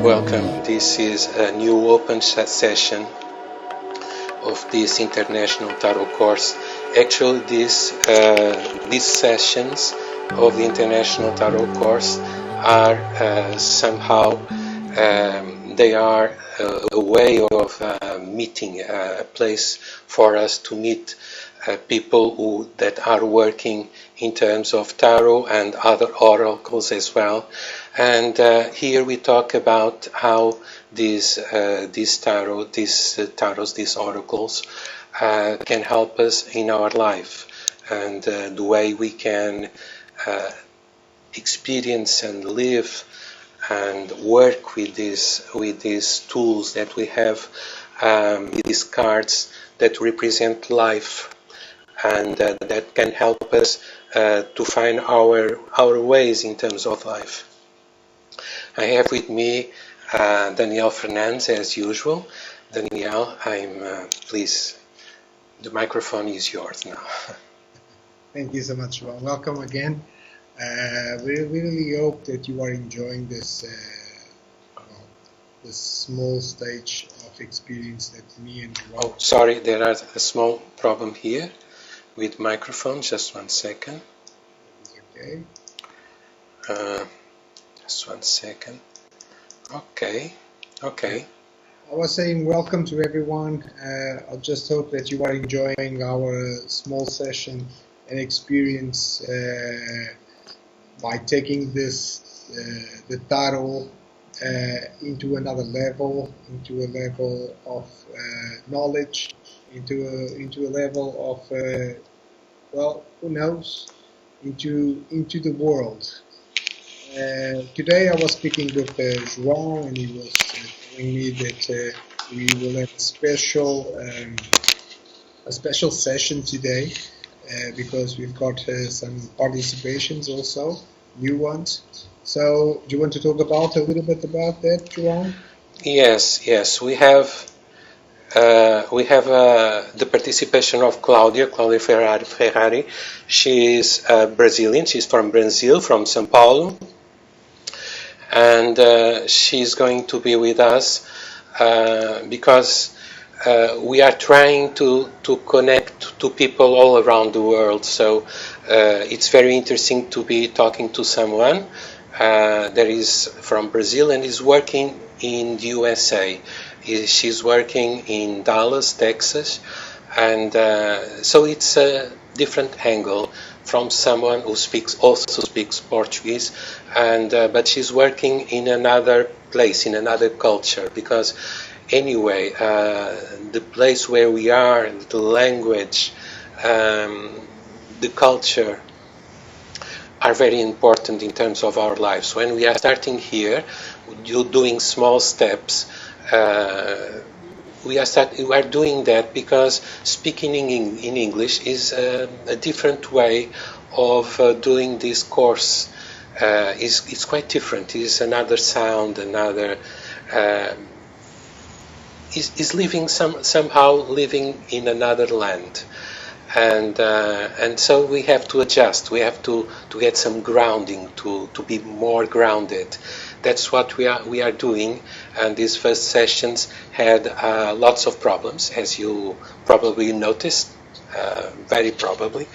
Welcome. This is a new open chat session of this international tarot course. Actually, these sessions of the international tarot course are somehow they are a way of meeting, a place for us to meet people that are working in terms of tarot and other oracles as well. And here we talk about how these tarots, these oracles can help us in our life, and the way we can experience and live and work with these tools that we have, these cards that represent life, and that can help us to find our ways in terms of life. I have with me Daniel Fernandes as usual. Daniel, please The microphone is yours now. Thank you so much. Well, welcome again. We really hope that you are enjoying this small stage of experience that me and Joao. Oh, sorry, there is a small problem here with microphone. Just 1 second. Okay. Just 1 second. Okay. Okay. I was saying welcome to everyone. I just hope that you are enjoying our small session and experience by taking the tarot into another level, into a level of knowledge, into a level of well, who knows, into the world. Today I was speaking with Joao, and he was telling me that we will have a special session today because we've got some participations also, new ones. So, do you want to talk about a little bit about that, Joao? Yes. We have the participation of Claudia Ferrari. She is Brazilian. She's from Brazil, from São Paulo, and she's going to be with us because we are trying to connect to people all around the world. So it's very interesting to be talking to someone that is from Brazil and is working in the USA. She's working in Dallas, Texas, and so it's a different angle from someone who also speaks Portuguese, and but she's working in another place, in another culture, because anyway, the place where we are, the language, the culture are very important in terms of our lives. When we are starting here, doing small steps, we are doing that because speaking in English is a different way of doing this course. It's quite different. It's another sound, another. Is living somehow living in another land, and so we have to adjust. We have to get some grounding to be more grounded. That's what we are doing. And these first sessions had lots of problems, as you probably noticed, very probably.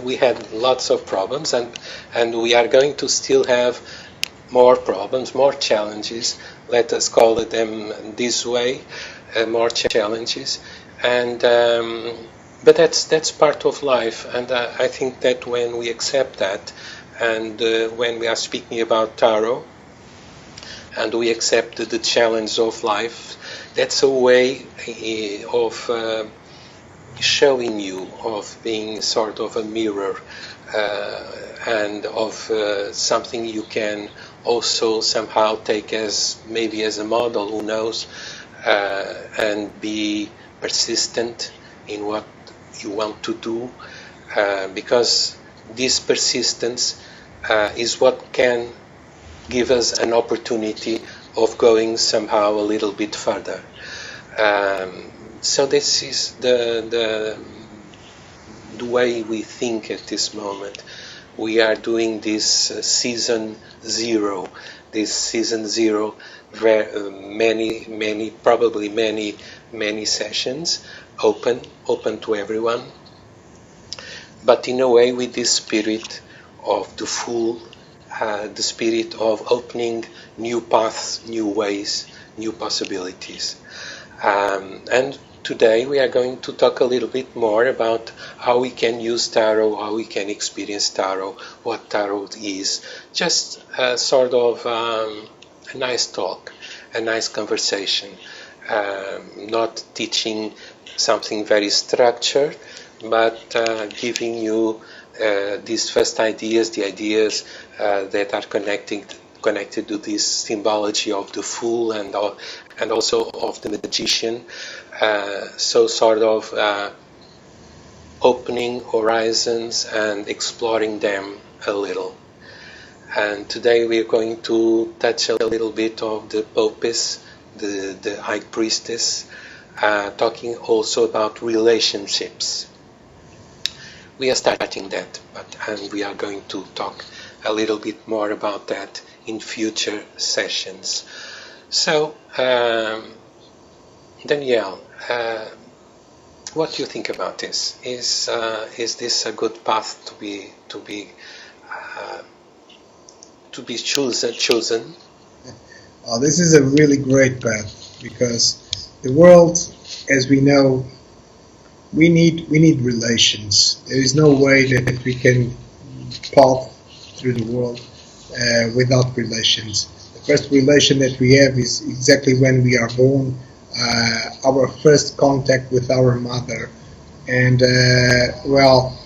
We had lots of problems, and we are going to still have more problems, more challenges. Let us call them this way, more challenges. And but that's part of life, and I think that when we accept that, and when we are speaking about tarot, and we accept the challenge of life, that's a way of showing you, of being sort of a mirror, and of something you can also somehow take as maybe as a model, who knows, and be persistent in what you want to do, because this persistence is what can give us an opportunity of going somehow a little bit further. So this is the way we think at this moment. We are doing this season zero, where probably many sessions open to everyone, but in a way with this spirit of the full, the spirit of opening new paths, new ways, new possibilities. And today we are going to talk a little bit more about how we can use tarot, how we can experience tarot, what tarot is. Just a sort of a nice talk, a nice conversation. Not teaching something very structured, but giving you these first ideas, the ideas that are connected to this symbology of the Fool and also of the Magician. So sort of opening horizons and exploring them a little. And today we are going to touch a little bit of the Popes, the High Priestess, talking also about relationships. We are starting that, and we are going to talk a little bit more about that in future sessions. So, Danielle, what do you think about this? Is this a good path to be chosen? This is a really great path, because the world, as we know, we need relations. There is no way that we can path through the world without relations. The first relation that we have is exactly when we are born, our first contact with our mother. And well,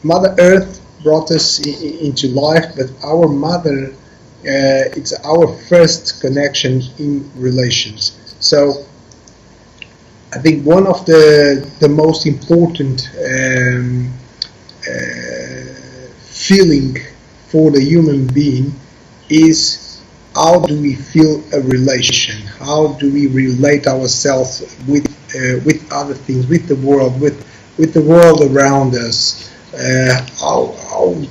Mother Earth brought us into life, but our mother, it's our first connection in relations. So I think one of the most important feeling for the human being is, how do we feel a relation? How do we relate ourselves with other things, with the world, with the world around us? How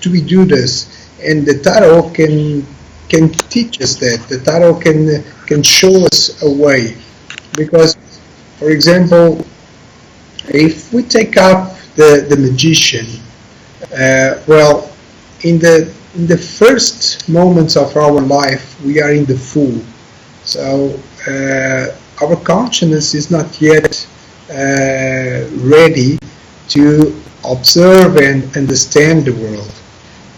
do we do this? And the tarot can teach us that. The tarot can show us a way, because, for example, if we take up the magician, well, in the first moments of our life, we are in the fool. So our consciousness is not yet ready to observe and understand the world.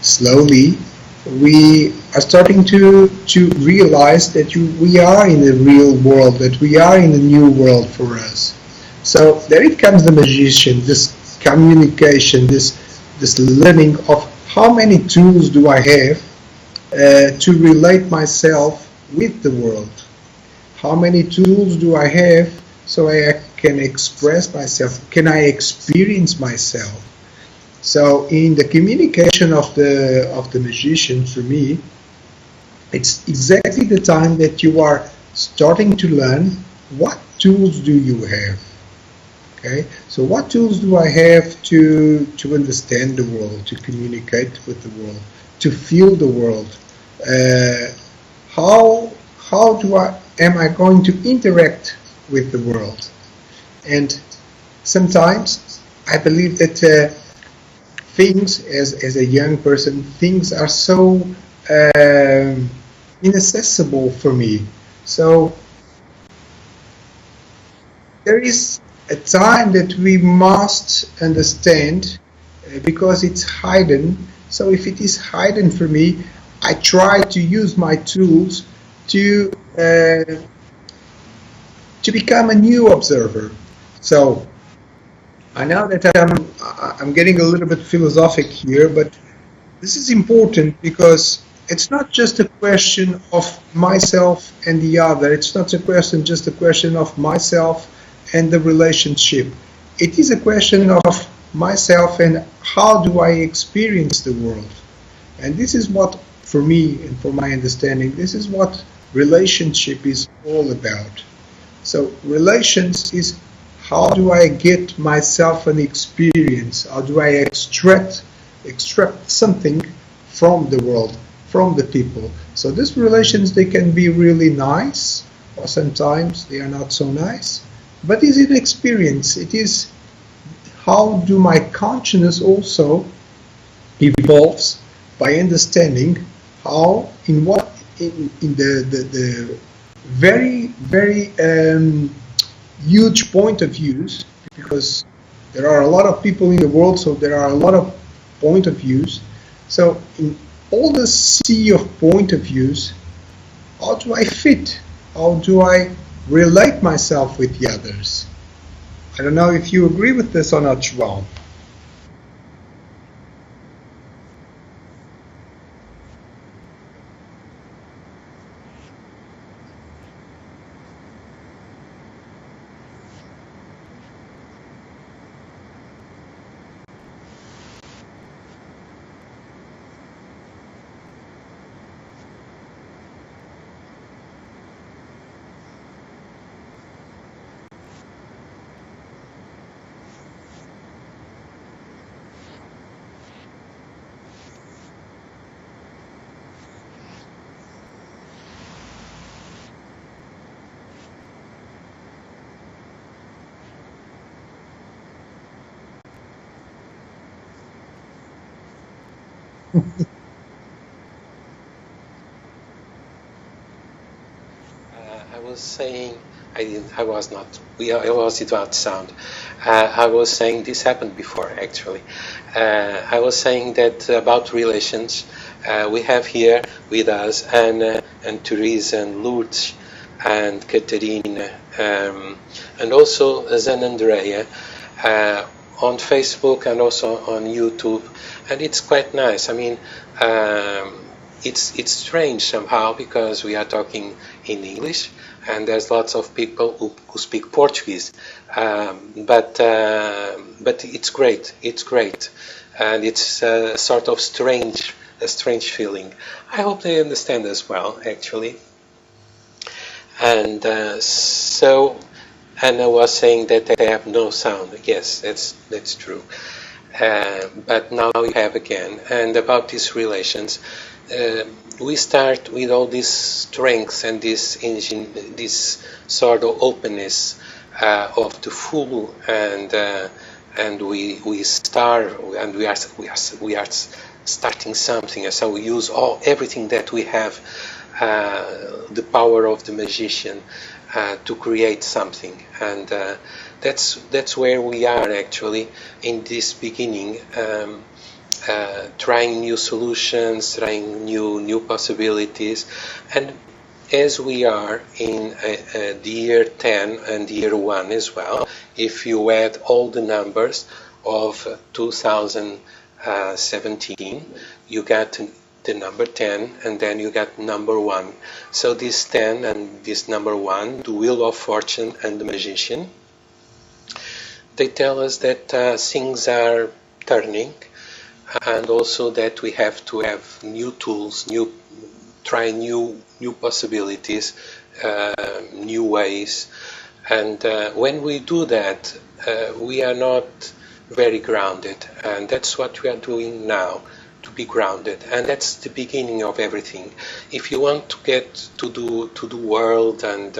Slowly, we are starting to realize that we are in the real world, that we are in a new world for us. So there it comes the magician, this communication, this learning of how many tools do I have to relate myself with the world. How many tools do I have so I can express myself? Can I experience myself? So in the communication of the magician, for me, it's exactly the time that you are starting to learn what tools do you have. Okay, so what tools do I have to understand the world, to communicate with the world, to feel the world? How am I going to interact with the world? And sometimes I believe that things, as a young person, things are so inaccessible for me. So there is a time that we must understand, because it's hidden. So if it is hidden for me, I try to use my tools to become a new observer. So I know that I'm getting a little bit philosophic here, but this is important, because it's not just a question of myself and the other. It's not just a question of myself and the relationship. It is a question of myself and how do I experience the world. And this is what, for me and for my understanding, this is what relationship is all about. So relations is, how do I get myself an experience? How do I extract something from the world, from the people? So these relations, they can be really nice, or sometimes they are not so nice. But is it experience? It is, how do my consciousness also evolves by understanding how, in the very, very huge point of views, because there are a lot of people in the world, so there are a lot of point of views. So in all the sea of point of views, how do I fit? How do I relate myself with the others? I don't know if you agree with this or not, Joao. I was saying, I was not, I was without sound. I was saying this happened before, actually. I was saying that about relations, we have here with us Anna and Teresa and Lourdes and Caterina, and also Zan Andrea uh, on Facebook and also on YouTube, and it's quite nice. I mean, it's strange somehow because we are talking in English, and there's lots of people who speak Portuguese, but it's great. It's great, and it's sort of a strange feeling. I hope they understand as well, actually. And so Anna was saying that they have no sound. Yes, that's true. But now you have again. And about these relations, uh, we start with all this strength and this engine, this sort of openness of the full, and we start and we are starting something. And so we use everything that we have, the power of the magician, to create something, and that's where we are actually in this beginning, trying new solutions, trying new possibilities, and as we are in the year 10 and year 1 as well, if you add all the numbers of 2017, you get the number 10 and then you get number 1. So this 10 and this number 1, the wheel of fortune and the magician, they tell us that things are turning, and also that we have to have new tools, try new possibilities, new ways. And when we do that, we are not very grounded, and that's what we are doing now, to be grounded, and that's the beginning of everything. If you want to get to the world, and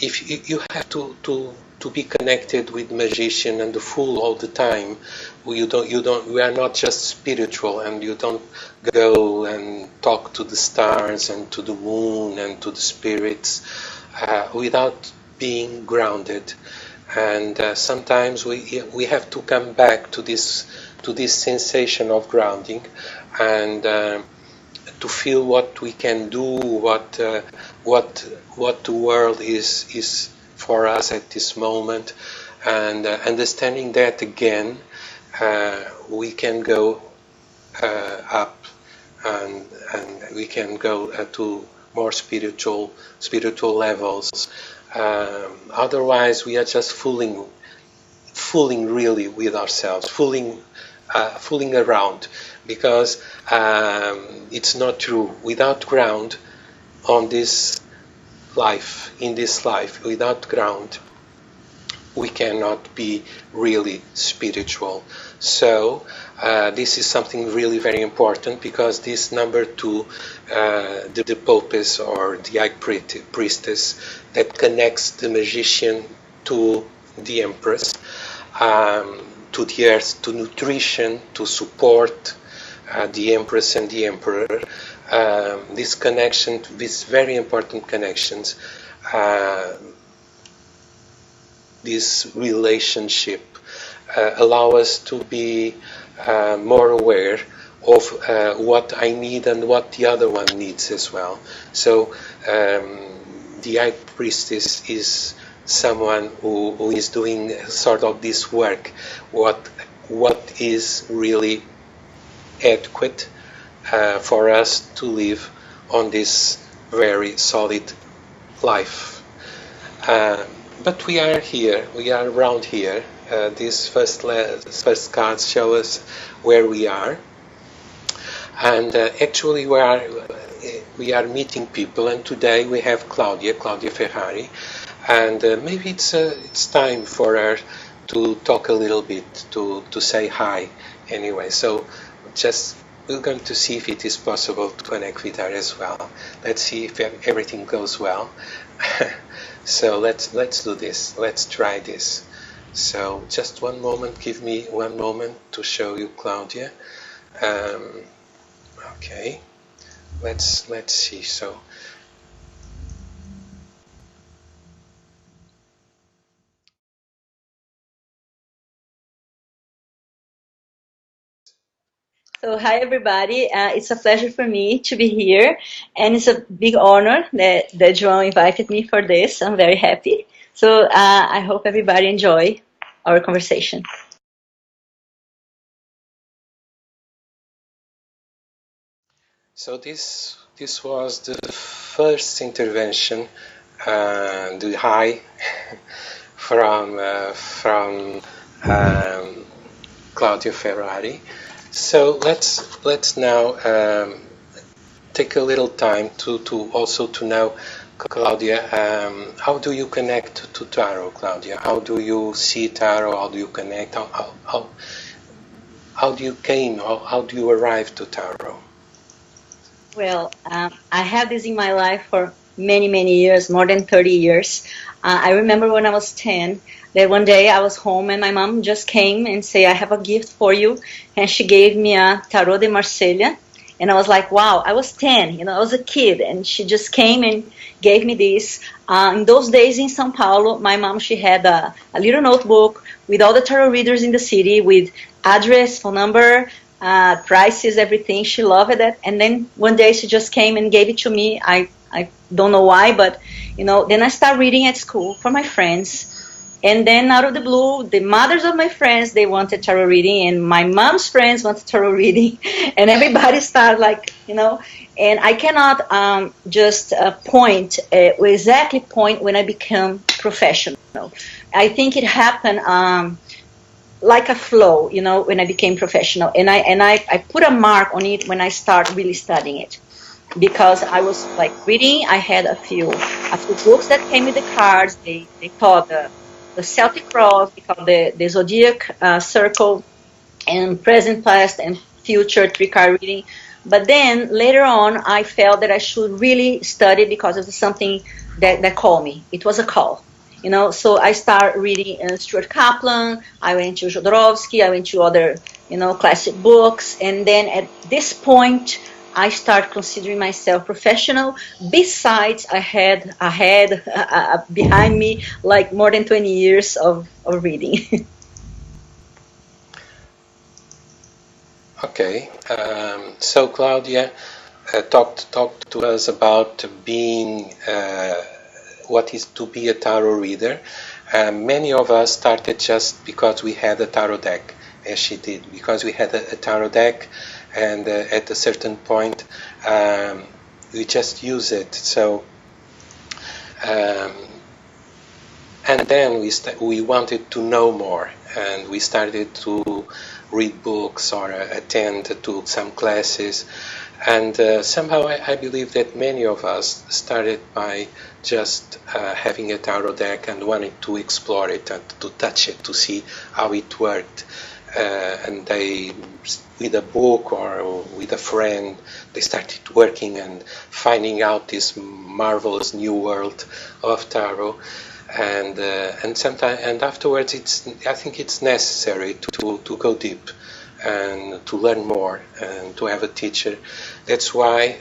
if you have to be connected with magician and the fool all the time, we are not just spiritual, and you don't go and talk to the stars and to the moon and to the spirits without being grounded. And sometimes we have to come back to this sensation of grounding, and to feel what we can do, what the world is for us at this moment, and understanding that again, we can go up, and we can go to more spiritual levels. Otherwise, we are just fooling really with ourselves, fooling around, because it's not true. Without ground on this life, in this life, without ground, we cannot be really spiritual. So this is something really very important, because this number 2, the Popes, or the High Priestess, that connects the magician to the Empress, to the earth, to nutrition, to support the Empress and the Emperor. This connection, these very important connections, this relationship allow us to be more aware of what I need and what the other one needs as well. So the High Priestess is someone who is doing sort of this work, what is really adequate for us to live on this very solid life. But we are here, we are around here. These first cards show us where we are, and actually we are meeting people. And today we have Claudia Ferrari, and maybe it's time for her to talk a little bit, to say hi. Anyway, so we're going to see if it is possible to connect with her as well. Let's see if everything goes well. So let's do this. Let's try this. So just one moment. Give me one moment to show you Claudia. Okay, let's see. So So, hi everybody. It's a pleasure for me to be here, and it's a big honor that Joao invited me for this. I'm very happy. So, I hope everybody enjoy our conversation. so this was the first intervention, the high from Claudia Ferrari. So let's now take a little time to also to know, Claudia, how do you connect to tarot, Claudia? How do you see tarot? How do you connect? How do you came? How do you arrive to tarot? Well, I had this in my life for many, many years, more than 30 years. I remember when I was 10 that one day I was home and my mom just came and said, I have a gift for you. And she gave me a Tarot de Marseille. And I was like, wow, I was 10, I was a kid. And she just came and gave me this. In those days in Sao Paulo, my mom, she had a little notebook with all the tarot readers in the city with address, phone number, prices, everything. She loved it. And then one day she just came and gave it to me. I don't know why, but then I started reading at school for my friends. And then out of the blue, the mothers of my friends, they wanted tarot reading, and my mom's friends wanted tarot reading, and everybody started and I cannot just exactly point when I become professional. I think it happened like a flow, when I became professional. And I put a mark on it when I started really studying it. Because I was like reading, I had a few books that came with the cards. They taught the Celtic cross, they called the zodiac circle, and present, past, and future 3 card reading. But then later on, I felt that I should really study because it was something that called me. It was a call. So I started reading Stuart Kaplan. I went to Jodorowsky. I went to other, classic books. And then at this point, I started considering myself professional. Besides, I had behind me like more than 20 years of reading. Okay, so Claudia, talk to us about being what is to be a tarot reader. Many of us started just because we had a tarot deck, as she did, because we had a tarot deck, and at a certain point we just use it. So um, and then we wanted to know more, and we started to read books or attend to some classes. And somehow I believe that many of us started by just having a tarot deck and wanting to explore it and to touch it, to see how it worked. And they, with a book or with a friend, they started working and finding out this marvelous new world of tarot. And sometimes, and afterwards, I think it's necessary to go deep and to learn more and to have a teacher. That's why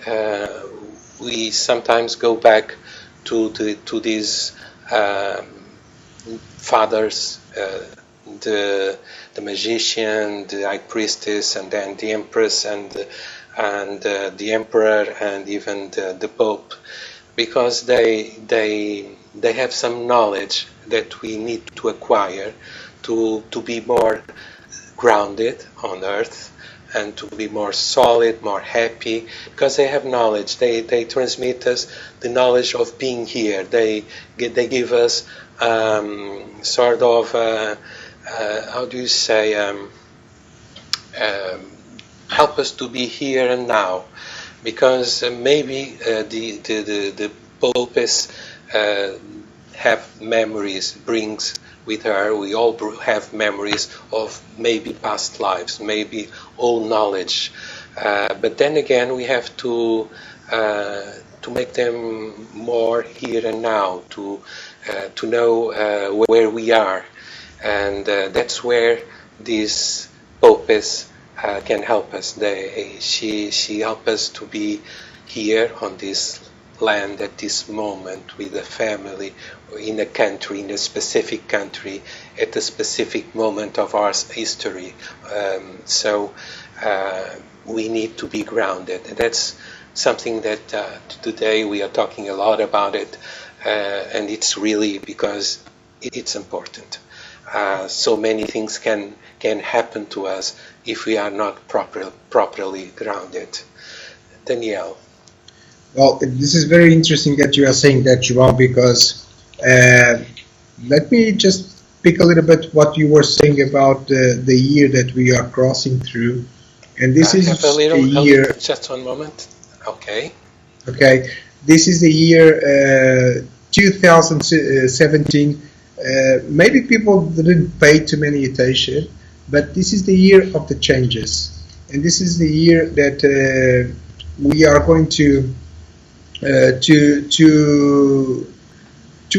we sometimes go back to these fathers, the magician, the high priestess, and then the empress, and the emperor, and even the pope, because they have some knowledge that we need to acquire to be more grounded on earth and to be more solid, more happy, because they have knowledge. They transmit us the knowledge of being here. They give us sort of how do you say help us to be here and now, because maybe the popes have memories, brings with her. We all have memories of maybe past lives, maybe old knowledge, but then again we have to make them more here and now, to know where we are, and that's where these popes can help us. She helped us to be here on this land at this moment with a family, in a country, in a specific country, at a specific moment of our history. So we need to be grounded. And that's something that today we are talking a lot about it, and it's really because it's important. So many things can happen to us if we are not properly grounded. Danielle. Well, this is very interesting that you are saying that, Joao, because let me just pick a little bit what you were saying about the year that we are crossing through. And this is a year. Just one moment. Okay. Okay. This is the year 2017. Maybe people didn't pay too many attention, but this is the year of the changes. And this is the year that we are going to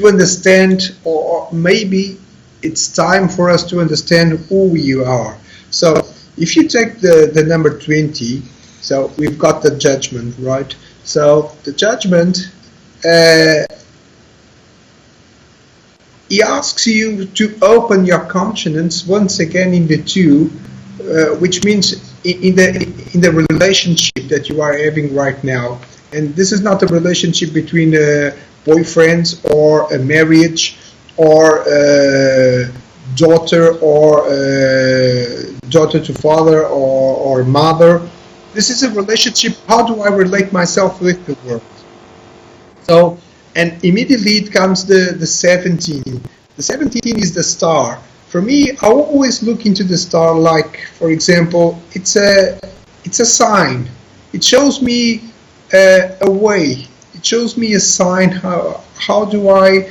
understand, or maybe it's time for us to understand who we are. So if you take the number 20, so we've got the judgment, right? So the judgment, he asks you to open your conscience once again in the two, which means in the relationship that you are having right now. And this is not a relationship between boyfriends or a marriage or daughter to father or mother. This is a relationship. How do I relate myself with the world? So, and immediately it comes the 17. The 17 is the star. For me, I always look into the star like, for example, it's a sign. It shows me a way. It shows me a sign. How do I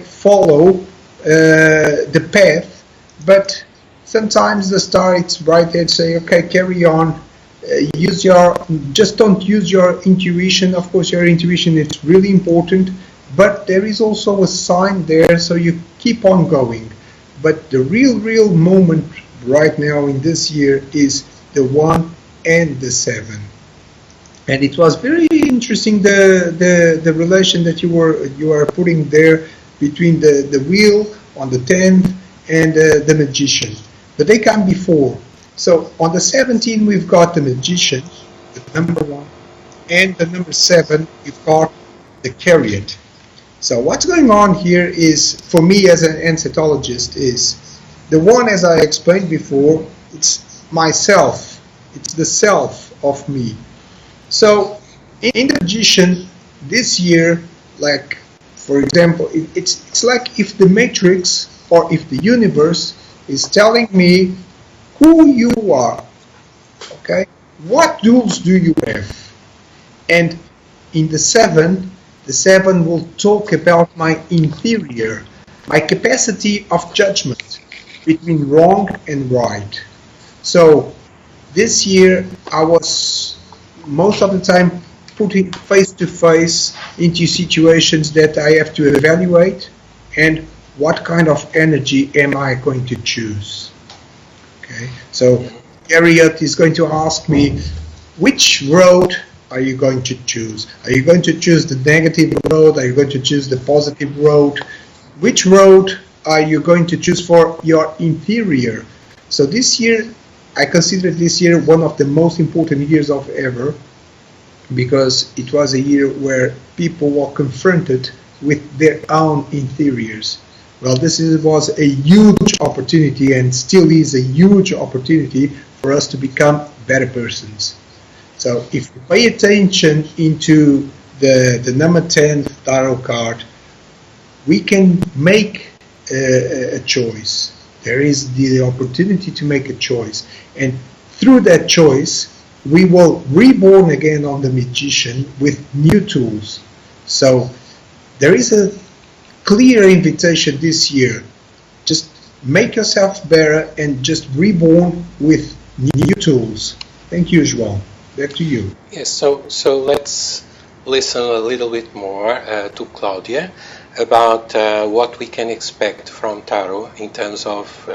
follow the path? But sometimes the star, it's right there to say, okay, carry on. Just don't use your intuition. Of course, your intuition is really important, but there is also a sign there, so you keep on going. But the real moment right now in this year is the 1 and the 7. And it was very interesting the relation that you are putting there between the wheel on the 10th and the magician. But they come before. So on the 17 we've got the magician, the number 1, and the number 7 we've got the chariot. So what's going on here is, for me as an ancestologist, is the 1, as I explained before, it's myself. It's the self of me. So in the magician this year, like for example, it's like if the matrix or if the universe is telling me who you are, okay? What tools do you have? And in the 7 will talk about my interior, my capacity of judgment between wrong and right. So this year I was most of the time putting face to face into situations that I have to evaluate, and what kind of energy am I going to choose? Okay, so Chariot is going to ask me, which road are you going to choose? Are you going to choose the negative road? Are you going to choose the positive road? Which road are you going to choose for your interior? So this year, I consider this year one of the most important years of ever, because it was a year where people were confronted with their own interiors. Well, this was a huge opportunity, and still is a huge opportunity for us to become better persons. So if you pay attention into the number 10 tarot card, we can make a choice. There is the opportunity to make a choice, and through that choice we will reborn again on the magician with new tools. So there is a clear invitation this year. Just make yourself better and just reborn with new tools. Thank you, Joao. Back to you. Yes, so let's listen a little bit more to Claudia about what we can expect from tarot in terms of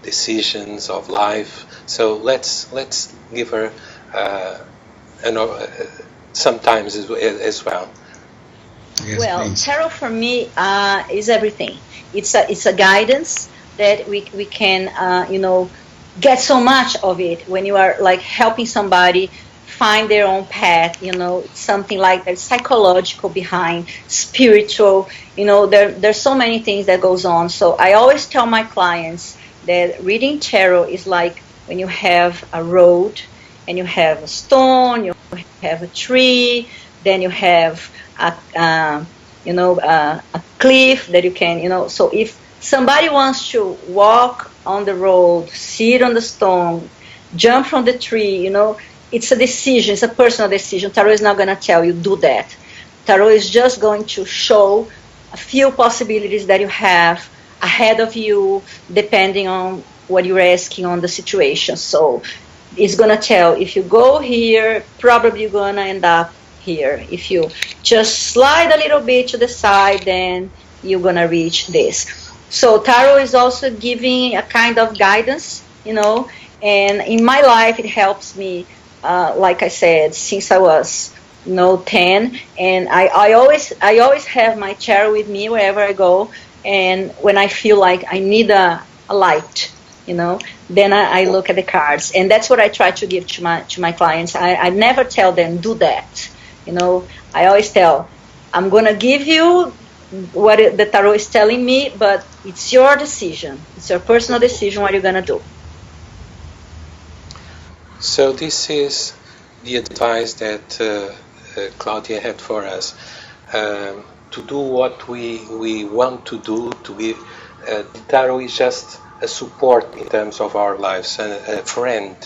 decisions of life. So let's give her sometimes as well. Yes, Well, please. tarot for me is everything. It's a guidance that we can get so much of it when you are like helping somebody find their own path. It's something like there's psychological behind, spiritual. There's so many things that goes on. So I always tell my clients that reading tarot is like when you have a road and you have a stone, you have a tree, then you have a cliff that you can. So if somebody wants to walk on the road, sit on the stone, jump from the tree, it's a decision. It's a personal decision. Tarot is not going to tell you do that. Tarot is just going to show a few possibilities that you have ahead of you, depending on what you're asking on the situation. So it's going to tell if you go here, probably you're going to end up here. If you just slide a little bit to the side, then you're going to reach this. So tarot is also giving a kind of guidance, and in my life it helps me, like I said, since I was 10, and I always have my tarot with me wherever I go, and when I feel like I need a light, then I look at the cards, and that's what I try to give to my clients. I never tell them do that. I always tell, I'm going to give you what the tarot is telling me, but it's your decision. It's your personal decision what you're going to do. So this is the advice that Claudia had for us. To do what we want to do, the tarot is just a support in terms of our lives, a friend.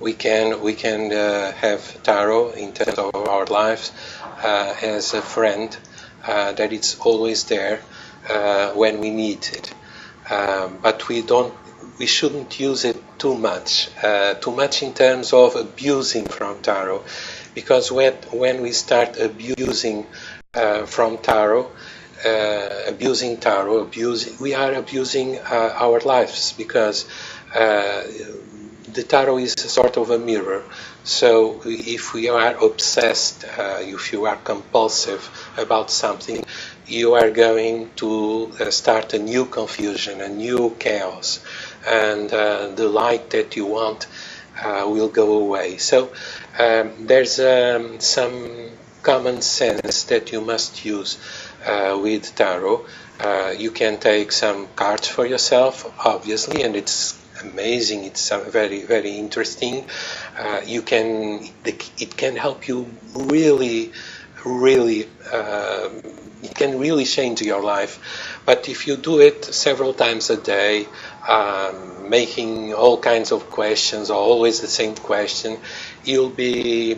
We can have tarot in terms of our lives as a friend that it's always there when we need it. But we shouldn't use it too much in terms of abusing from tarot, because when we start abusing from tarot, we are abusing our lives, because the tarot is sort of a mirror. So if we are obsessed, if you are compulsive about something, you are going to start a new confusion, a new chaos, and the light that you want will go away. So there's some common sense that you must use with tarot. You can take some cards for yourself, obviously, and it's amazing. It's very, very interesting. It can help you really, really. It can really change your life. But if you do it several times a day, making all kinds of questions, or always the same question, you'll be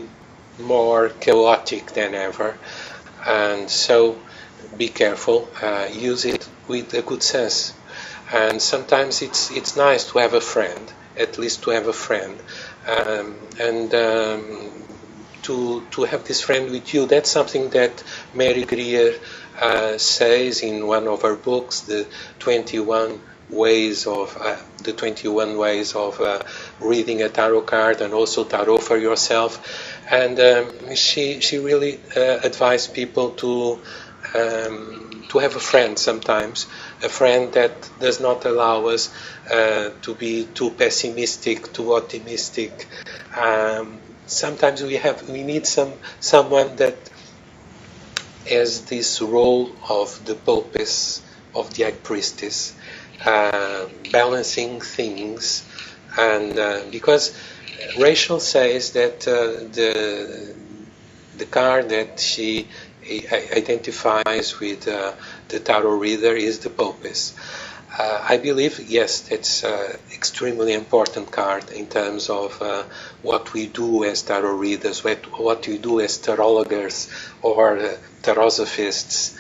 more chaotic than ever. And so be careful. Use it with a good sense. And sometimes it's nice to have a friend, at least to have a friend, and to have this friend with you. That's something that Mary Greer says in one of her books, the 21 ways of reading a tarot card, and also tarot for yourself. And she really advised people to have a friend sometimes, a friend that does not allow us to be too pessimistic, too optimistic. Sometimes we need someone that has this role of the poultice, of the high priestess, balancing things, and because Rachel says that the card that she identifies with the tarot reader is the poultice. I believe, yes, it's an extremely important card in terms of what we do as tarot readers, what we do as tarologers or tarosophists.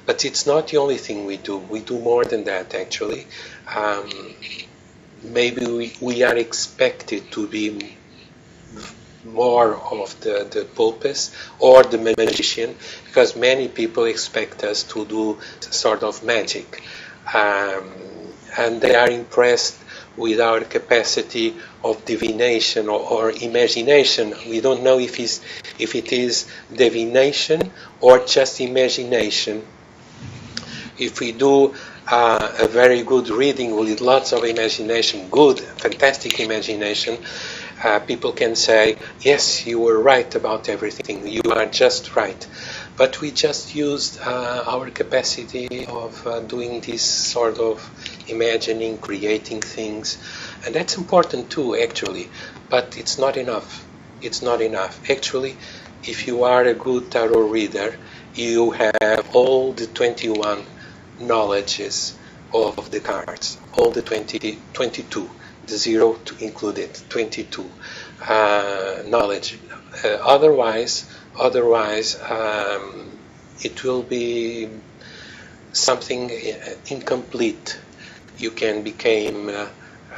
But it's not the only thing we do. We do more than that, actually. Maybe we are expected to be more of the poultice or the magician, because many people expect us to do sort of magic. um, and they are impressed with our capacity of divination or imagination. We don't know if it is divination or just imagination. If we do a very good reading with lots of imagination, good, fantastic imagination, people can say, yes, you were right about everything, you are just right. But we just used our capacity of doing this sort of imagining, creating things. And that's important too, actually. But it's not enough. It's not enough. Actually, if you are a good tarot reader, you have all the 21 knowledges of the cards, all the 22, the 0 to include it, 22 knowledge. Otherwise, it will be something incomplete. You can become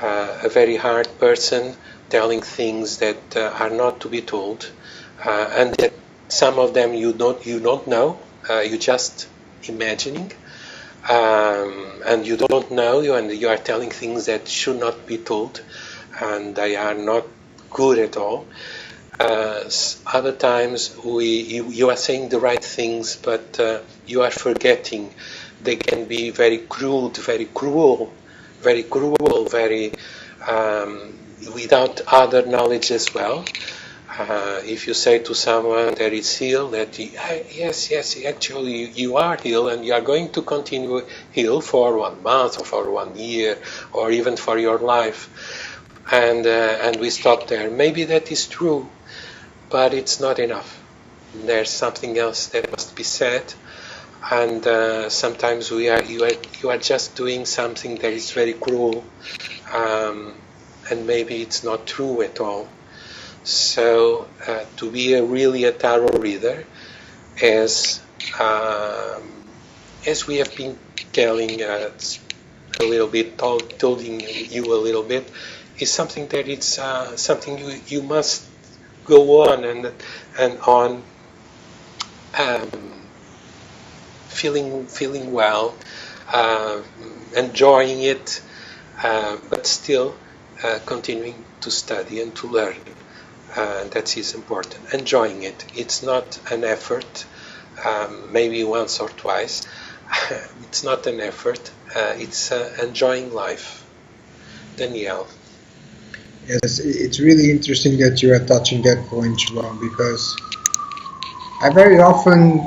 a very hard person, telling things that are not to be told, and that some of them you don't know. You just imagining, and you don't know, and you are telling things that should not be told, and they are not good at all. Other times you are saying the right things, but you are forgetting. They can be very crude, very cruel, very without other knowledge as well. If you say to someone that is healed, that yes, actually you are healed and you are going to continue healed for 1 month or for 1 year or even for your life, and we stop there. Maybe that is true, but it's not enough. There's something else that must be said, and sometimes you are just doing something that is very cruel, and maybe it's not true at all. So to be really a tarot reader, as we have been telling a little bit, told you a little bit, is something that it's something you must go on and on, feeling well, enjoying it, but still continuing to study and to learn. That is important. Enjoying it. It's not an effort. Maybe once or twice. It's not an effort. It's enjoying life. Danielle. Yes, it's really interesting that you are touching that point, Joao, because I very often,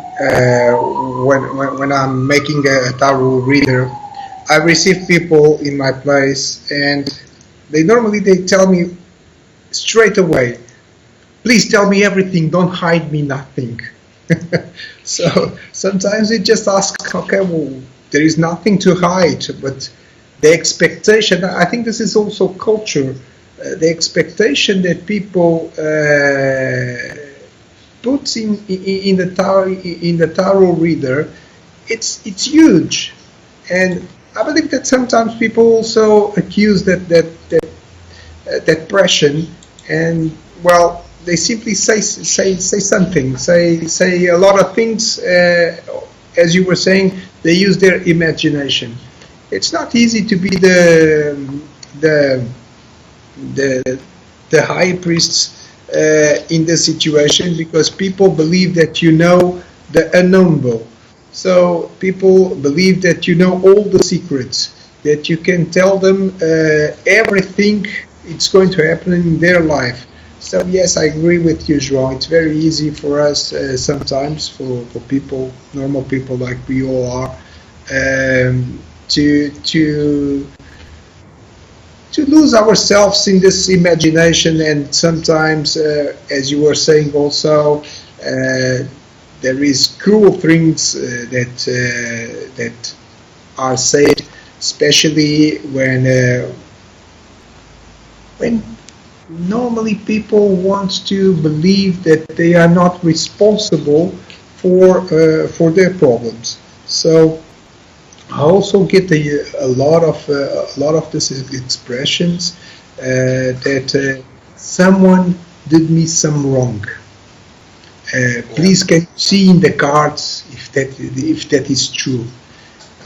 when I'm making a tarot reader, I receive people in my place, and they tell me straight away, please tell me everything, don't hide me nothing. So sometimes they just ask, okay, well, there is nothing to hide, but the expectation, I think this is also culture, the expectation that people put in the tarot reader, it's huge, and I believe that sometimes people also accuse that pressure, and well, they simply say something, say a lot of things. As you were saying, they use their imagination. It's not easy to be the high priests in this situation, because people believe that you know the unknowable. So people believe that you know all the secrets, that you can tell them everything it's going to happen in their life. So yes, I agree with you, Joao. It's very easy for us sometimes, for people, normal people like we all are, to lose ourselves in this imagination, and sometimes, as you were saying also, there is cruel things that are said, especially when normally people want to believe that they are not responsible for their problems. So I also get a lot of these expressions that someone did me some wrong. Please, can you see in the cards if that is true?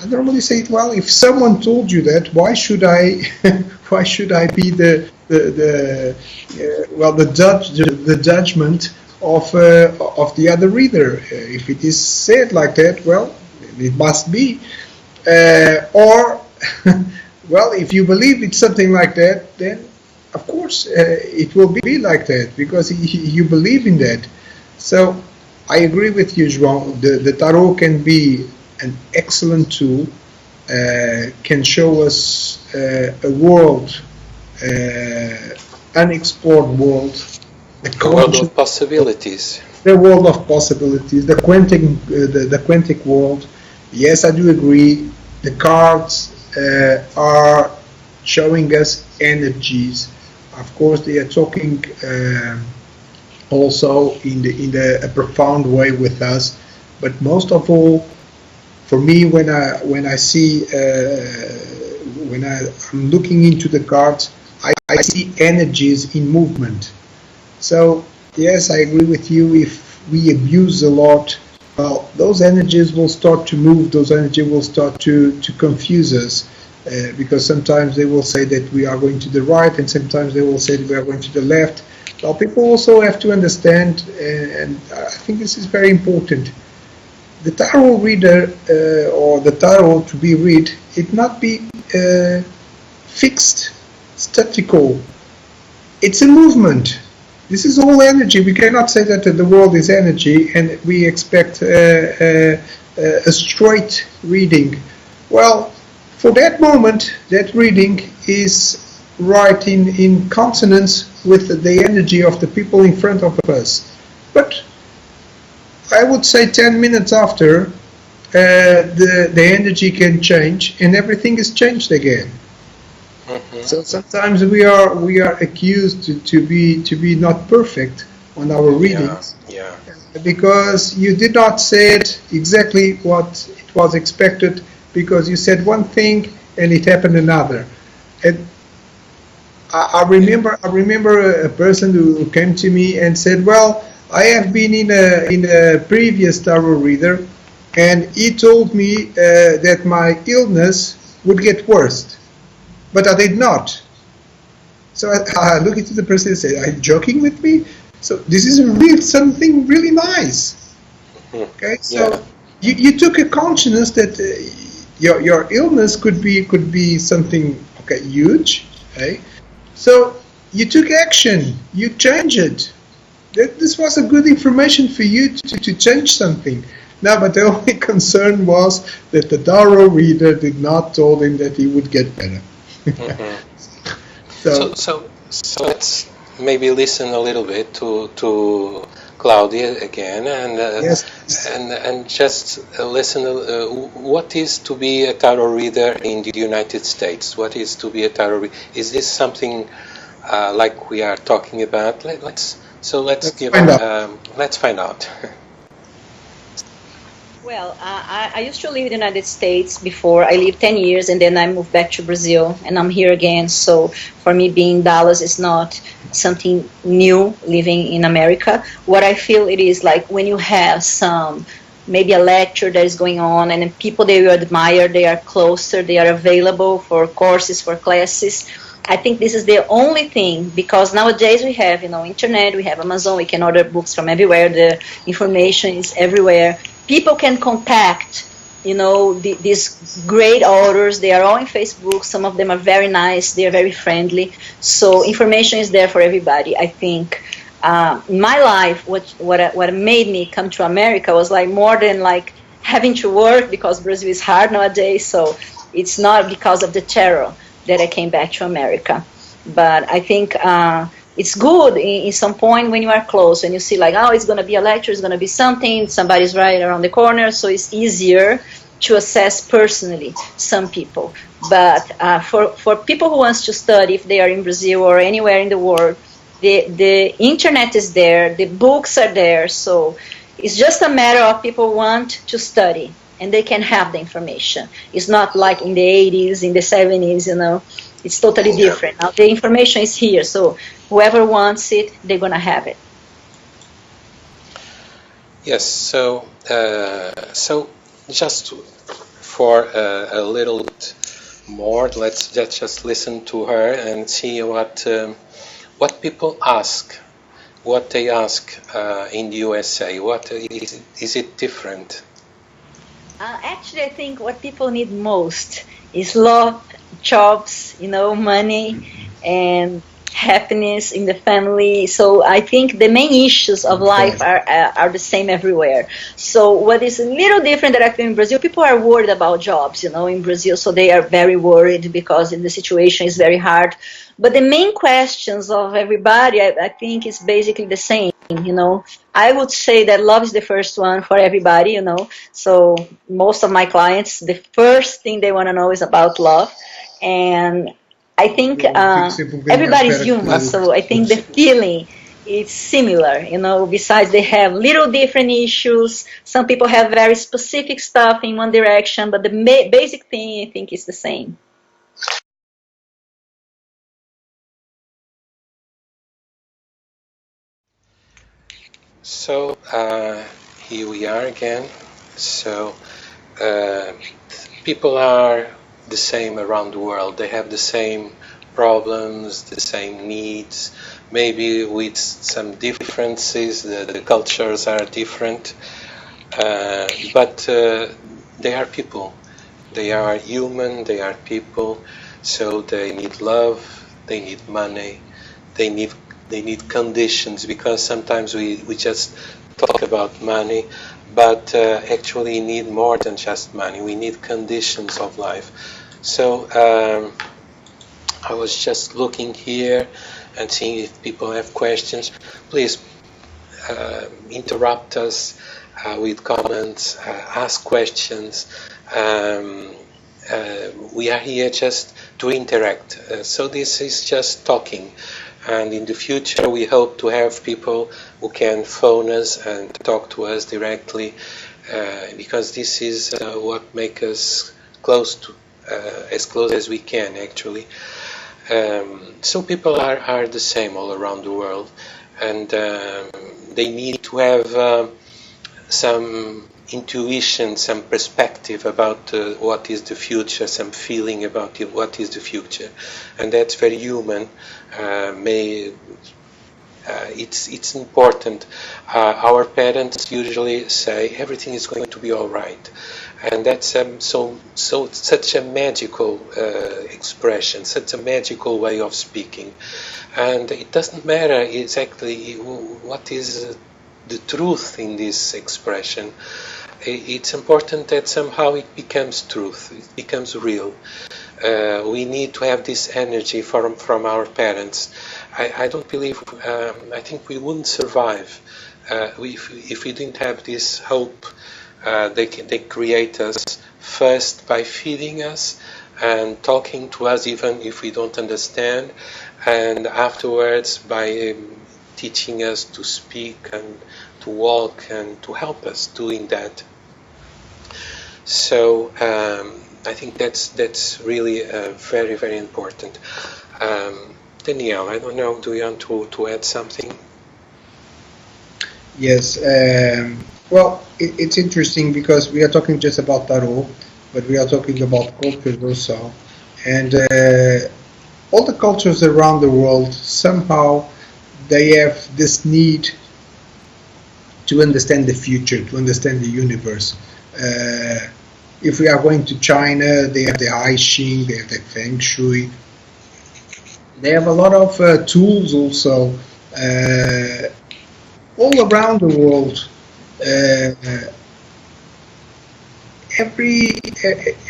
I normally say, well, if someone told you that, why should I, why should I be the the judgment of the other reader? If it is said like that, well, it must be. Or, well, if you believe it's something like that, then of course it will be like that because you believe in that. So I agree with you, Joao. The tarot can be an excellent tool, can show us a world, unexplored world, the world of possibilities. The world of possibilities, the quantic world. Yes, I do agree. The cards are showing us energies. Of course, they are talking also in a profound way with us. But most of all, for me, when I see when I'm looking into the cards, I see energies in movement. So yes, I agree with you. If we abuse a lot, well, those energies will start to move. Those energies will start to confuse us, because sometimes they will say that we are going to the right, and sometimes they will say that we are going to the left. Well, people also have to understand, and I think this is very important. The tarot reader or the tarot to be read, it not be fixed, statical. It's a movement. This is all energy. We cannot say that the world is energy and we expect a straight reading. Well, for that moment, that reading is right in consonance with the energy of the people in front of us. But I would say 10 minutes after, the energy can change and everything is changed again. Mm-hmm. So sometimes we are accused to be not perfect on our readings, because you did not say it exactly what it was expected, because you said one thing and it happened another. And I remember a person who came to me and said, well, I have been in a previous tarot reader, and he told me that my illness would get worse, but I did not. So I look into the person and say, "Are you joking with me?" So this is something really nice. Okay, so you took a consciousness that your illness could be something huge. Okay, so you took action. You changed it. This was a good information for you to change something. No, but the only concern was that the tarot reader did not told him that he would get better. Mm-hmm. So let's maybe listen a little bit to Claudia again, and yes. and just listen. What is to be a tarot reader in the United States? What is to be a tarot reader? Is this something like we are talking about? Let's find out. Well, I used to live in the United States before. I lived 10 years and then I moved back to Brazil and I'm here again. So for me, being in Dallas is not something new living in America. What I feel it is like when you have maybe a lecture that is going on and people that you admire, they are closer, they are available for courses, for classes. I think this is the only thing, because nowadays we have, internet, we have Amazon, we can order books from everywhere, the information is everywhere. People can contact, these great authors. They are all in Facebook. Some of them are very nice. They are very friendly. So information is there for everybody. I think in my life, what made me come to America was like more than like having to work, because Brazil is hard nowadays. So it's not because of the terror that I came back to America. But I think it's good in some point when you are close and you see like, oh, it's going to be a lecture, it's going to be something, somebody's right around the corner, so it's easier to assess personally some people. But for people who wants to study, if they are in Brazil or anywhere in the world, the internet is there, the books are there, so it's just a matter of people want to study and they can have the information. It's not like in the 80s, in the 70s, It's totally different. Now the information is here, so whoever wants it, they're going to have it. Yes, so just for a little bit more. Let's just listen to her and see what people ask, what they ask in the USA. What is it different? Actually, I think what people need most is love, jobs, money, and happiness in the family. So I think the main issues of life are the same everywhere. So what is a little different that I feel in Brazil, people are worried about jobs, in Brazil. So they are very worried because the situation is very hard. But the main questions of everybody, I think, is basically the same. I would say that love is the first one for everybody. So most of my clients, the first thing they want to know is about love. And I think everybody's human, so I think the feeling is similar, besides they have little different issues. Some people have very specific stuff in one direction, but the basic thing I think is the same. So here we are again. So people are the same around the world. They have the same problems, the same needs, maybe with some differences. The cultures are different, but they are people. They are human, they are people, so they need love, they need money, they need conditions, because sometimes we just talk about money, but actually need more than just money. We need conditions of life. So I was just looking here and seeing if people have questions. Please interrupt us with comments, ask questions. We are here just to interact. So this is just talking. And in the future, we hope to have people who can phone us and talk to us directly, because this is what makes us close to, as close as we can, actually. So people are the same all around the world, and they need to have some intuition, some perspective about what is the future, some feeling about what is the future, and that's very human. It's important. Our parents usually say everything is going to be all right, and that's such a magical expression, such a magical way of speaking, and it doesn't matter exactly what is the truth in this expression. It's important that somehow it becomes truth, it becomes real. We need to have this energy from our parents. I don't believe, I think we wouldn't survive if we didn't have this hope. They create us first by feeding us and talking to us even if we don't understand, and afterwards by teaching us to speak and to walk and to help us doing that. So I think that's really very, very important. Danielle, I don't know, do you want to add something? Yes. Well, it's interesting because we are talking just about tarot, but we are talking about cultures also. And all the cultures around the world, somehow they have this need to understand the future, to understand the universe. If we are going to China, they have the I Ching, they have the Feng Shui. They have a lot of tools also all around the world.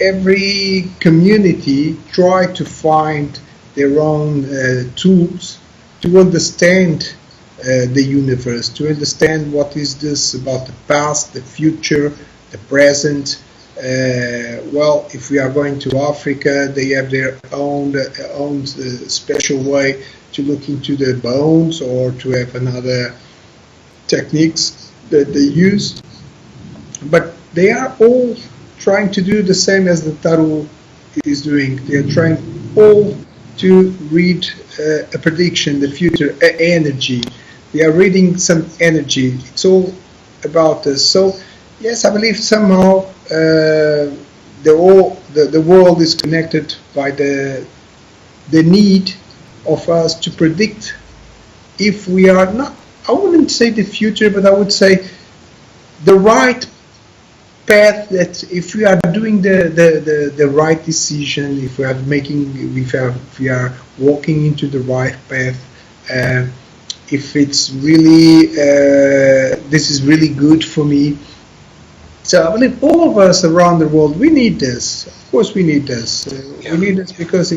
Every community try to find their own tools to understand the universe, to understand what is this about the past, the future, the present. Well, if we are going to Africa, they have their own special way to look into the bones, or to have another techniques that they use. But they are all trying to do the same as the tarot is doing. They are trying all to read a prediction, the future, energy. They are reading some energy. It's all about this. So yes, I believe somehow the world is connected by the need of us to predict if we are not, I wouldn't say the future, but I would say the right path, that if we are doing the right decision, if we are making, if we are walking into the right path, uh, if it's really, this is really good for me. So I believe all of us around the world, we need this. Of course, we need this. We need this because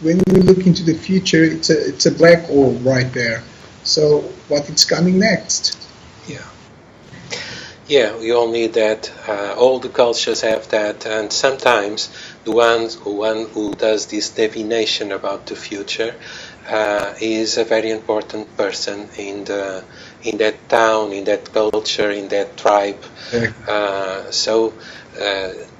when we look into the future, it's a black hole right there. So what is coming next? Yeah. Yeah, we all need that. All the cultures have that, and sometimes the one who does this divination about the future is a very important person in that town, in that culture, in that tribe. So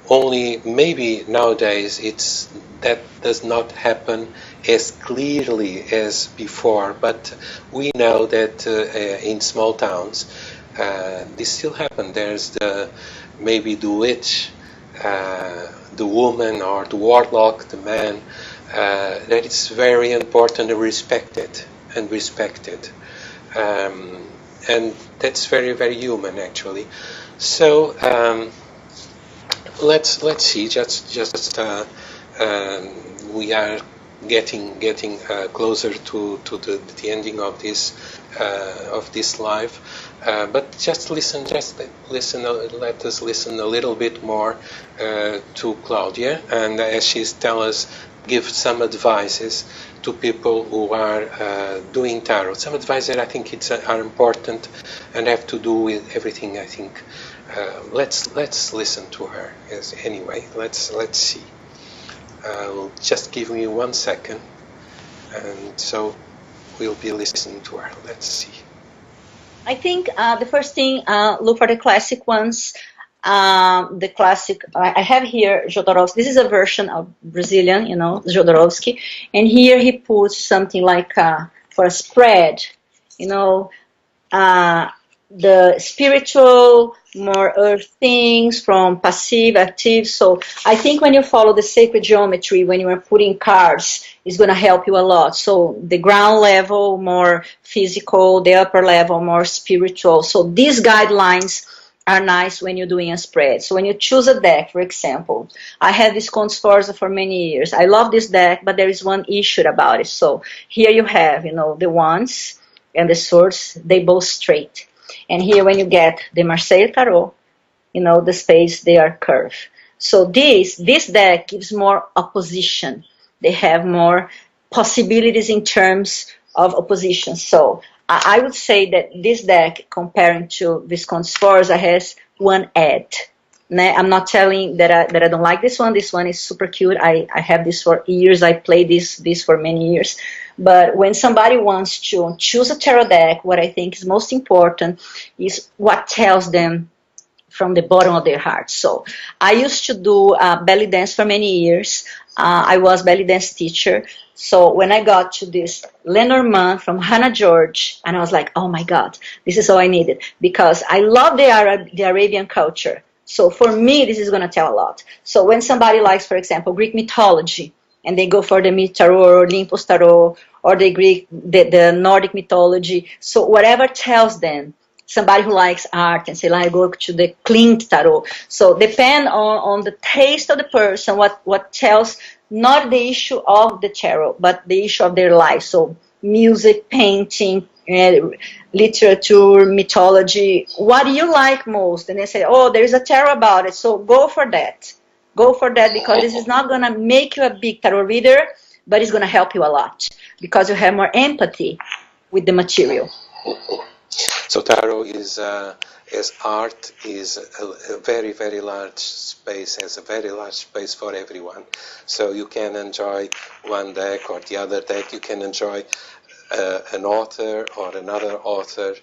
only maybe nowadays that does not happen as clearly as before, but we know that in small towns this still happens. There's maybe the witch, the woman, or the warlock, the man, that is very important and respected. And that's very, very human, actually. So let's see. Just we are getting closer to the ending of this live. But just listen. Let us listen a little bit more to Claudia, and as she's tell us, give some advices to people who are doing tarot. Some advice that I think are important and have to do with everything. I think let's listen to her. Anyway, let's see. I'll just give me 1 second, and so we'll be listening to her. Let's see. I think the first thing, look for the classic ones. The classic, I have here Jodorowsky. This is a version of Brazilian, Jodorowsky. And here he puts something like for a spread, the spiritual, more earth things from passive, active. So I think when you follow the sacred geometry, when you are putting cards, it's going to help you a lot. So the ground level, more physical, the upper level, more spiritual. So these guidelines are nice when you're doing a spread. So when you choose a deck, for example, I had this Sforza for many years. I love this deck, but there is one issue about it. So here you have, the wands and the swords, they both straight. And here when you get the Marseille Tarot, the spades, they are curved. So this deck gives more opposition. They have more possibilities in terms of opposition. So I would say that this deck, comparing to Visconti Sforza, has one add. I'm not telling that I don't like this one. This one is super cute. I have this for years. I played this for many years. But when somebody wants to choose a tarot deck, what I think is most important is what tells them from the bottom of their heart. So I used to do belly dance for many years. I was belly dance teacher. So when I got to this Lenormand from Hannah George, and I was like, oh my God, this is all I needed. Because I love the Arabian culture. So for me, this is going to tell a lot. So when somebody likes, for example, Greek mythology, and they go for the Myth Tarot or Olympus Tarot, or the Nordic mythology. So whatever tells them, somebody who likes art and say, like, go to the Klimt Tarot. So depend on the taste of the person, what tells not the issue of the tarot, but the issue of their life. So music, painting, literature, mythology, what do you like most? And they say, oh, there is a tarot about it, so go for that. Go for that, because this is not going to make you a big tarot reader, but it's going to help you a lot because you have more empathy with the material. So tarot is, as art, is a very, very large space, has a very large space for everyone. So you can enjoy one deck or the other deck. You can enjoy an author or another author.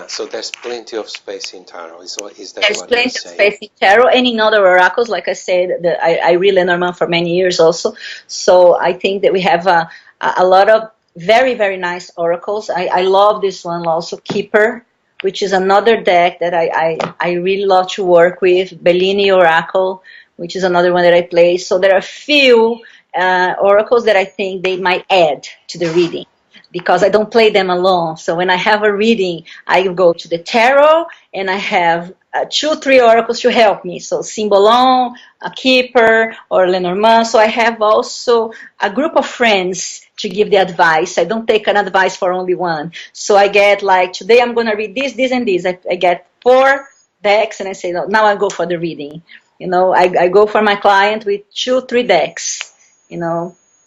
So there's plenty of space in tarot. Is that there's what you're saying? Plenty of space in tarot and in other oracles. Like I said, I read Lenormand for many years also. So I think that we have a lot of very, very nice oracles. I love this one also, Keeper which is another deck that I really love to work with, Bellini Oracle, which is another one that I play. So there are a few oracles that I think they might add to the reading, because I don't play them alone. So when I have a reading, I go to the tarot and I have 2-3 oracles to help me. So Cymbalon, a keeper, or Lenormand. So I have also a group of friends to give the advice. I don't take an advice for only one. So I get like, today I'm going to read this, this, and this. I get 4 decks and I say, no, now I go for the reading. I go for my client with 2-3 decks,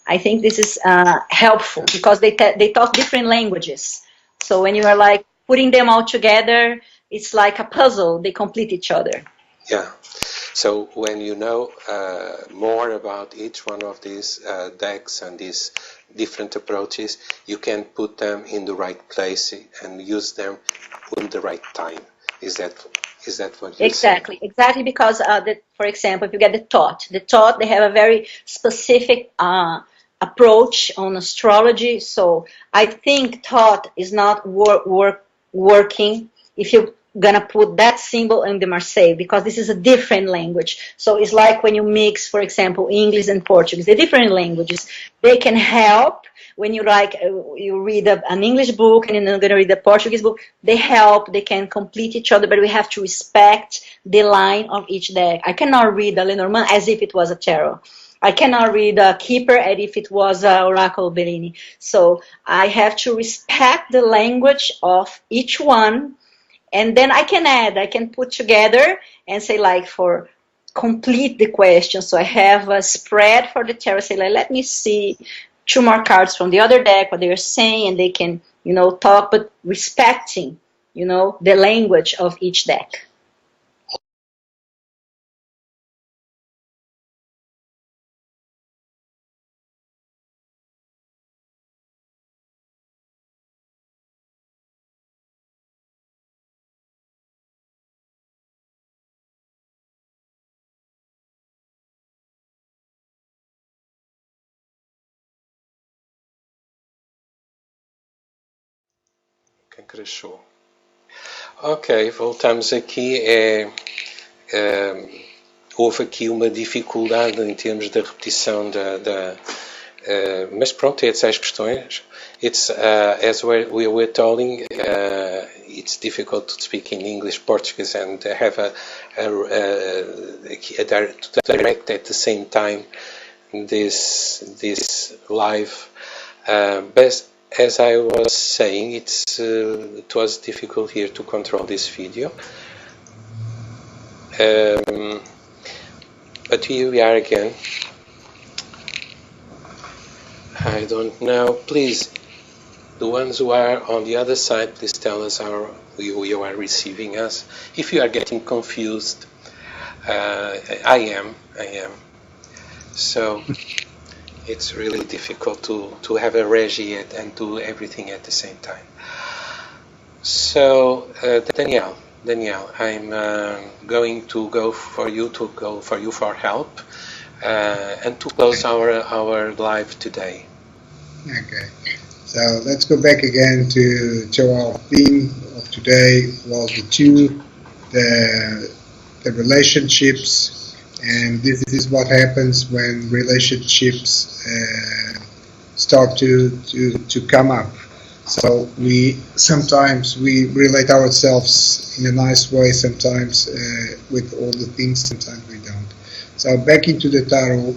I think this is helpful because they talk different languages. So when you are like putting them all together, it's like a puzzle. They complete each other. Yeah. So when you know more about each one of these decks and these different approaches, you can put them in the right place and use them in the right time. Is that what you Exactly, exactly, because for example, if you get the Toth, they have a very specific approach on astrology. So I think Toth is not working if you're gonna put that symbol in the Marseille, because this is a different language. So it's like when you mix, for example, English and Portuguese, the different languages. They can help when you you read an English book and you're going to read a Portuguese book. They help, they can complete each other, but we have to respect the line of each deck. I cannot read a Lenormand as if it was a tarot. I cannot read a keeper as if it was a Oracle Bellini. So I have to respect the language of each one, and then I can put together and say, like, for complete the question. So I have a spread for the tarot, say, like, let me see 2 more cards from the other deck, what they're saying, and they can, talk, but respecting, the language of each deck. Crashou. Ok, voltamos aqui. Houve aqui uma dificuldade em termos da repetição mas pronto, it's as questões. It's as we were telling, it's difficult to speak in English, Portuguese, and have to direct at the same time this live. But as I was saying, it was difficult here to control this video. But here we are again. I don't know. Please, the ones who are on the other side, please tell us how you are receiving us. If you are getting confused, I am. So it's really difficult to have a regie and do everything at the same time. So Danielle, I'm going to go for you for help and to close our live today. Okay, so let's go back again to our theme of today was the relationships, and this is what happens when relationships start to come up. So sometimes we relate ourselves in a nice way, sometimes with all the things, sometimes we don't. So back into the tarot,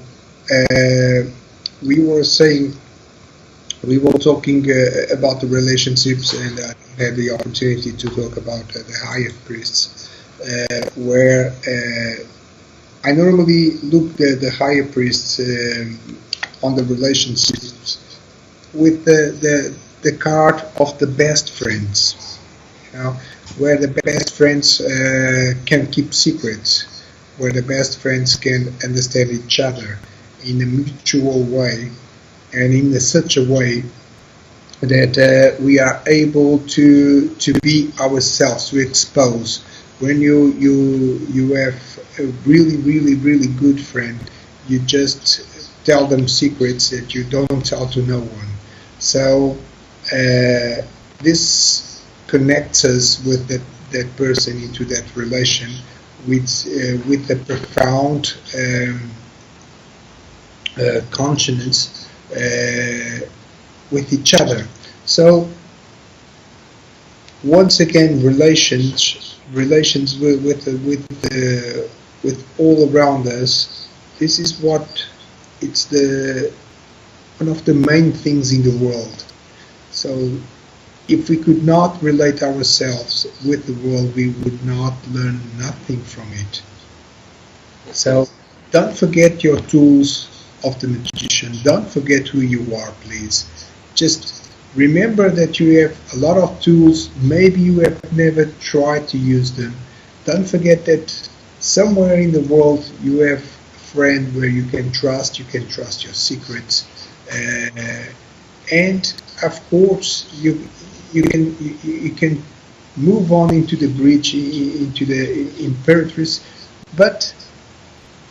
we were talking about the relationships, and I had the opportunity to talk about the higher priests, where I normally look at the higher priests on the relationships with the card of the best friends, where the best friends can keep secrets, where the best friends can understand each other in a mutual way, and in such a way that we are able to be ourselves, to expose. When you have a really good friend, you just tell them secrets that you don't tell to no one. So this connects us with that person into that relation with a profound consciousness with each other. So once again, relations with all around us. This is what it's one of the main things in the world. So if we could not relate ourselves with the world, we would not learn nothing from it. So don't forget your tools of the magician. Don't forget who you are, please. Just remember that you have a lot of tools. Maybe you have never tried to use them. Don't forget that somewhere in the world you have a friend where you can trust your secrets. And of course you can move on into the bridge, into the imperatrice, but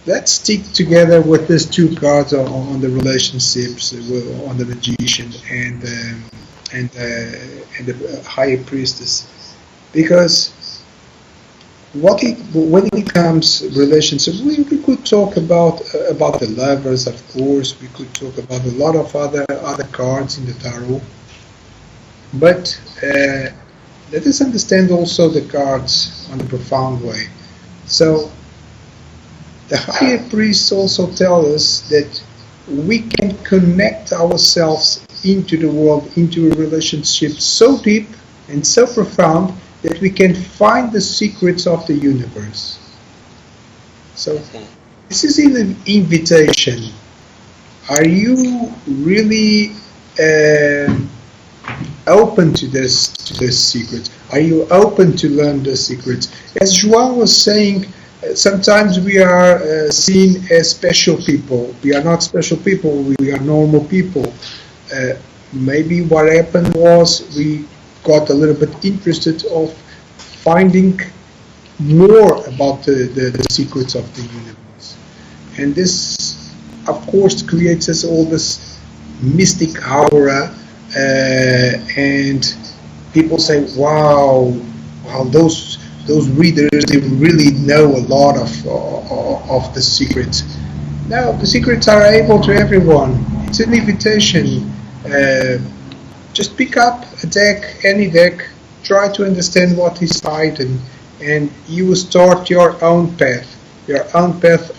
let's stick together with these two cards on the relationships, on the magician and the higher priestess, because when it comes relationship, we could talk about the lovers, of course. We could talk about a lot of other cards in the tarot, but let us understand also the cards on a profound way. So the higher priests also tell us that we can connect ourselves into the world, into a relationship so deep and so profound that we can find the secrets of the universe. So this is an invitation. Are you really open to this secrets? Are you open to learn the secrets? As Joao was saying, sometimes we are seen as special people. We are not special people, we are normal people. Maybe what happened was we got a little bit interested of finding more about the secrets of the universe. And this, of course, creates us all this mystic aura, and people say, wow, those readers, they really know a lot of the secrets. No, the secrets are able to everyone. It's an invitation. Just pick up a deck, any deck, try to understand what is hidden, and you will start your own path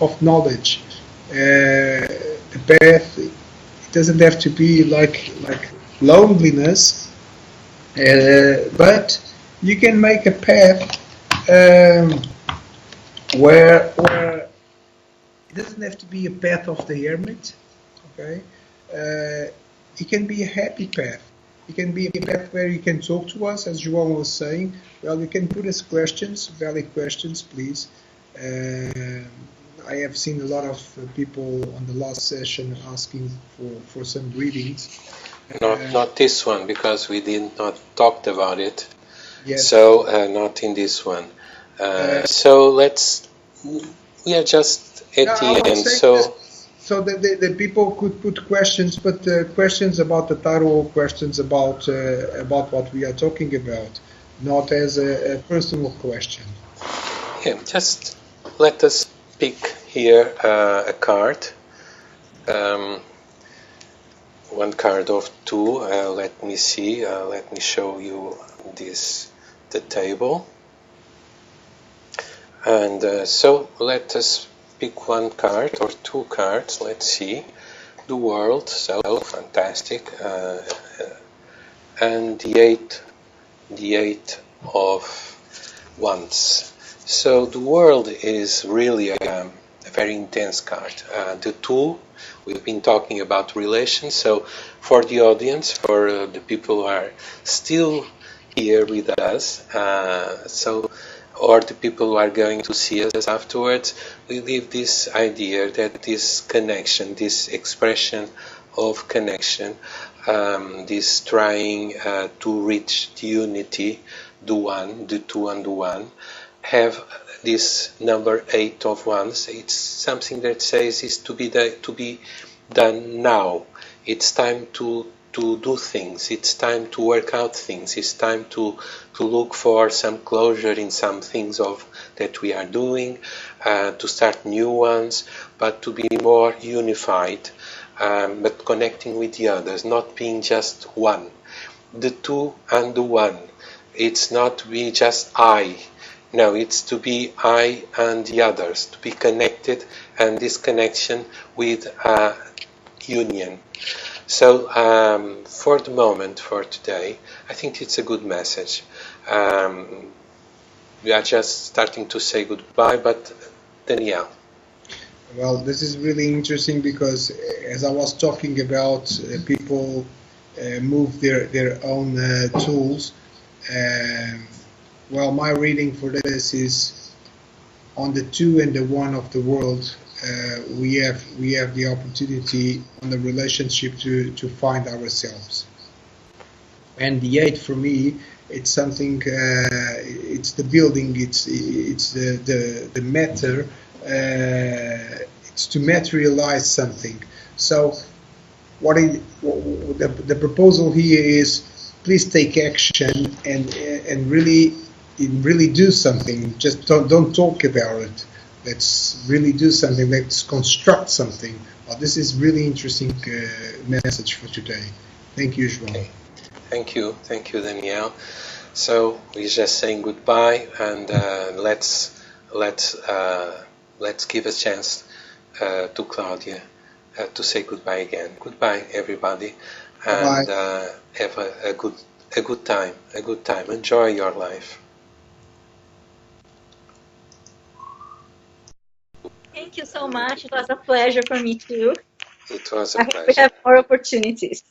of knowledge. The path, it doesn't have to be like loneliness, but you can make a path where it doesn't have to be a path of the hermit. Okay, it can be a happy path. It can be a path where you can talk to us, as Joao was saying. Well, you can put us questions, valid questions, please. I have seen a lot of people on the last session asking for some readings. Not this one, because we did not talked about it. Yes. So not in this one. So we are just at the end. So the people could put questions, but questions about the tarot, questions about what we are talking about, not as a personal question. Yeah, just let us pick here a card. One card of two. Let me see. Let me show you the table. And so let us pick one card or two cards. Let's see. The World, so fantastic. And the eight of Wands. So the World is really a very intense card. The Two, we've been talking about relations. So for the audience, for the people who are still here with us, or the people who are going to see us afterwards, we leave this idea that this connection, this expression of connection, this trying to reach the unity, the one, the two and the one, have this number 8 of Wands. It's something that says is to be done now. It's time to to do things. It's time to work out things. It's time to look for some closure in some things that we are doing, to start new ones, but to be more unified, but connecting with the others, not being just one. The two and the one. It's not to be just I. No, it's to be I and the others, to be connected, and this connection with union. So for the moment, for today, I think it's a good message. We are just starting to say goodbye, but Danielle. Well, this is really interesting because as I was talking about people move their own tools, well, my reading for this is on the two and the one of the world. We have the opportunity on the relationship to find ourselves. And the eight for me, it's something. It's the building. It's the matter. It's to materialize something. So, the proposal here is, please take action and really do something. Just don't talk about it. Let's really do something. Let's construct something. Well, this is really interesting message for today. Thank you, Joao. Okay. Thank you, Danielle. So we're just saying goodbye, and let's give a chance to Claudia to say goodbye again. Goodbye, everybody, and have a good time. Enjoy your life. Thank you so much. It was a pleasure for me too. It was a I hope we pleasure. have more opportunities.